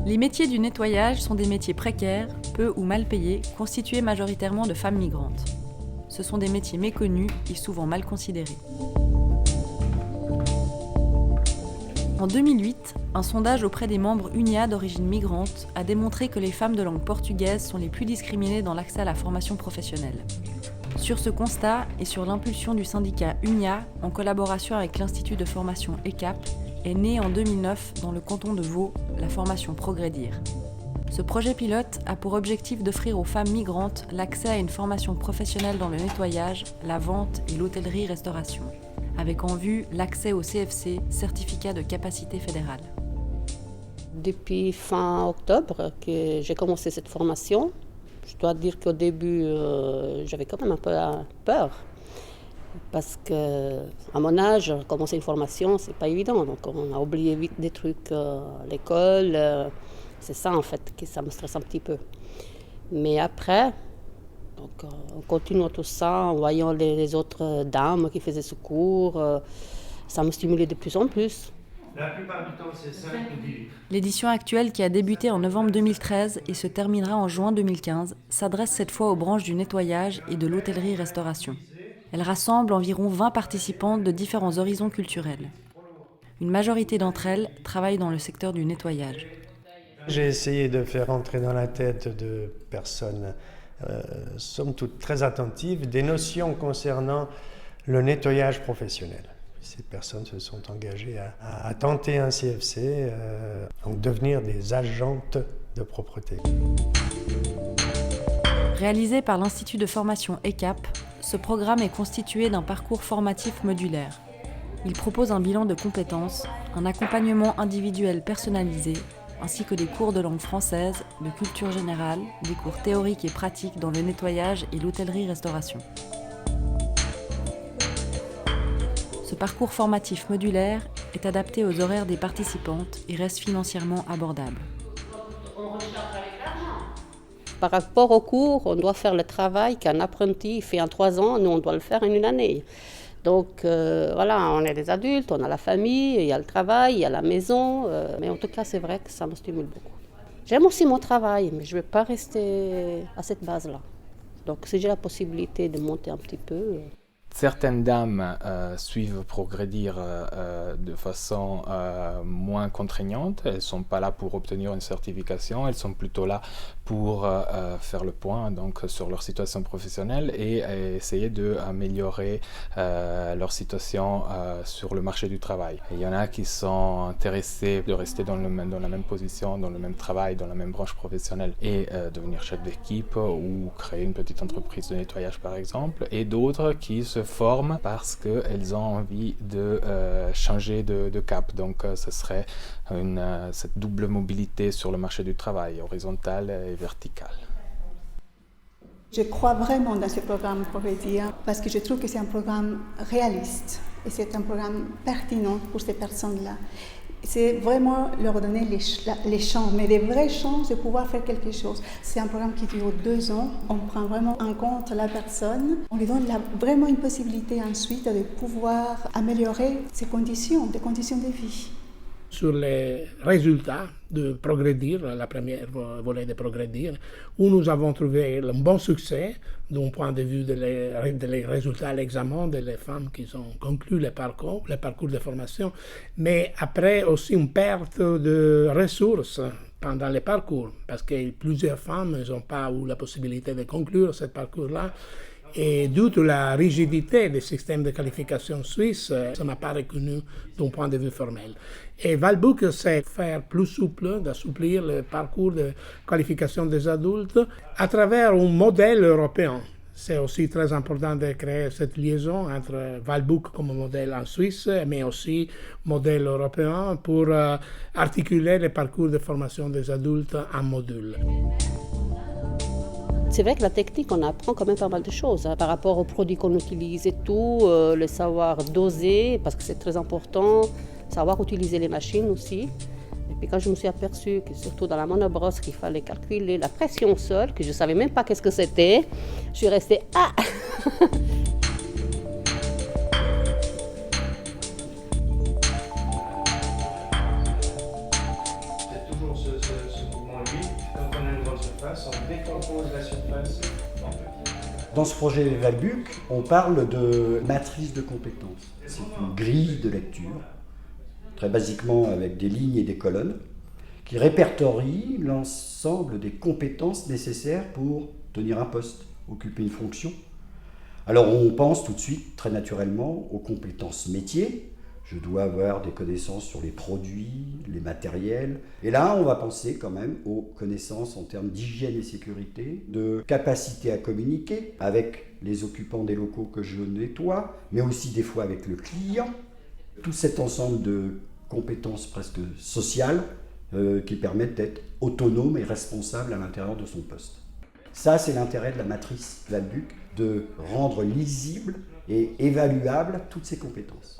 Les métiers du nettoyage sont des métiers précaires, peu ou mal payés, constitués majoritairement de femmes migrantes. Ce sont des métiers méconnus et souvent mal considérés. En 2008, un sondage auprès des membres UNIA d'origine migrante a démontré que les femmes de langue portugaise sont les plus discriminées dans l'accès à la formation professionnelle. Sur ce constat et sur l'impulsion du syndicat UNIA, en collaboration avec l'Institut de formation ECAP, est née en 2009 dans le canton de Vaud la formation Progredir. Ce projet pilote a pour objectif d'offrir aux femmes migrantes l'accès à une formation professionnelle dans le nettoyage, la vente et l'hôtellerie-restauration, avec en vue l'accès au CFC, certificat de capacité fédérale. Depuis fin octobre que j'ai commencé cette formation, je dois dire qu'au début, j'avais quand même un peu peur. Parce qu'à mon âge, commencer une formation, c'est pas évident. Donc on a oublié vite des trucs à l'école. C'est ça en fait que ça me stresse un petit peu. Mais après, donc, en continuant tout ça, en voyant les autres dames qui faisaient ce cours, ça me stimulait de plus en plus. La plupart du temps, c'est 5 ou 10 litres. L'édition actuelle, qui a débuté en novembre 2013 et se terminera en juin 2015, s'adresse cette fois aux branches du nettoyage et de l'hôtellerie-restauration. Elle rassemble environ 20 participantes de différents horizons culturels. Une majorité d'entre elles travaillent dans le secteur du nettoyage. J'ai essayé de faire entrer dans la tête de personnes, somme toute très attentives, des notions concernant le nettoyage professionnel. Ces personnes se sont engagées à tenter un CFC, donc devenir des agentes de propreté. Réalisé par l'Institut de formation ECAP, ce programme est constitué d'un parcours formatif modulaire. Il propose un bilan de compétences, un accompagnement individuel personnalisé, ainsi que des cours de langue française, de culture générale, des cours théoriques et pratiques dans le nettoyage et l'hôtellerie-restauration. Ce parcours formatif modulaire est adapté aux horaires des participantes et reste financièrement abordable. Par rapport au cours, on doit faire le travail qu'un apprenti fait en 3 ans, nous on doit le faire en 1 année. Donc voilà, on est des adultes, on a la famille, il y a le travail, il y a la maison, mais en tout cas c'est vrai que ça me stimule beaucoup. J'aime aussi mon travail, mais je ne vais pas rester à cette base-là. Donc si j'ai la possibilité de monter un petit peu... Certaines dames suivent Progredir de façon moins contraignante. Elles ne sont pas là pour obtenir une certification, elles sont plutôt là pour faire le point donc, sur leur situation professionnelle et essayer d'améliorer leur situation sur le marché du travail. Il y en a qui sont intéressés de rester dans la même position, dans le même travail, dans la même branche professionnelle et devenir chef d'équipe ou créer une petite entreprise de nettoyage par exemple, et d'autres qui se forment parce qu'elles ont envie de changer de cap. Donc ce serait cette double mobilité sur le marché du travail, horizontale et verticale. Je crois vraiment dans ce programme Progredir parce que je trouve que c'est un programme réaliste et c'est un programme pertinent pour ces personnes-là. C'est vraiment leur donner les chances, mais les vraies chances de pouvoir faire quelque chose. C'est un programme qui dure 2 ans. On prend vraiment en compte la personne. On lui donne vraiment une possibilité ensuite de pouvoir améliorer ses conditions, des conditions de vie. Sur les résultats de Progredir, la première volet de Progredir, où nous avons trouvé un bon succès d'un point de vue des résultats à l'examen des femmes qui ont conclu le parcours de formation, mais après aussi une perte de ressources pendant le parcours, parce que plusieurs femmes n'ont pas eu la possibilité de conclure ce parcours-là. Et dû à la rigidité des systèmes de qualification suisse, ça n'a pas reconnu d'un point de vue formel. Et Valbook sait faire plus souple, d'assouplir le parcours de qualification des adultes à travers un modèle européen. C'est aussi très important de créer cette liaison entre Valbook comme modèle en Suisse, mais aussi modèle européen pour articuler le parcours de formation des adultes en module. C'est vrai que la technique, on apprend quand même pas mal de choses par rapport aux produits qu'on utilise et tout, le savoir doser, parce que c'est très important, savoir utiliser les machines aussi. Et puis quand je me suis aperçue que surtout dans la monobrosse, qu'il fallait calculer la pression au sol, que je ne savais même pas qu'est-ce que c'était, je suis restée « Ah !» C'est toujours ce compose la surface? Dans ce projet Valbuc, on parle de matrice de compétences. C'est une grille de lecture, très basiquement avec des lignes et des colonnes, qui répertorie l'ensemble des compétences nécessaires pour tenir un poste, occuper une fonction. Alors on pense tout de suite, très naturellement, aux compétences métiers. Je dois avoir des connaissances sur les produits, les matériels. Et là, on va penser quand même aux connaissances en termes d'hygiène et sécurité, de capacité à communiquer avec les occupants des locaux que je nettoie, mais aussi des fois avec le client. Tout cet ensemble de compétences presque sociales qui permettent d'être autonome et responsable à l'intérieur de son poste. Ça, c'est l'intérêt de la matrice Valbuc, de rendre lisible et évaluable toutes ces compétences.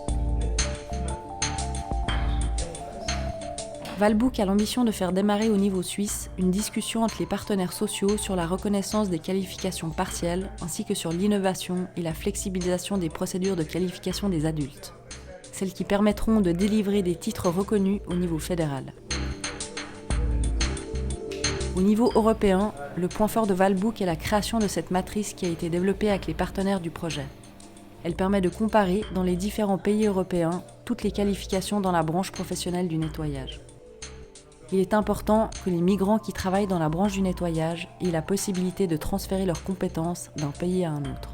Valbuc a l'ambition de faire démarrer au niveau suisse une discussion entre les partenaires sociaux sur la reconnaissance des qualifications partielles ainsi que sur l'innovation et la flexibilisation des procédures de qualification des adultes, celles qui permettront de délivrer des titres reconnus au niveau fédéral. Au niveau européen, le point fort de Valbuc est la création de cette matrice qui a été développée avec les partenaires du projet. Elle permet de comparer dans les différents pays européens toutes les qualifications dans la branche professionnelle du nettoyage. Il est important que les migrants qui travaillent dans la branche du nettoyage aient la possibilité de transférer leurs compétences d'un pays à un autre.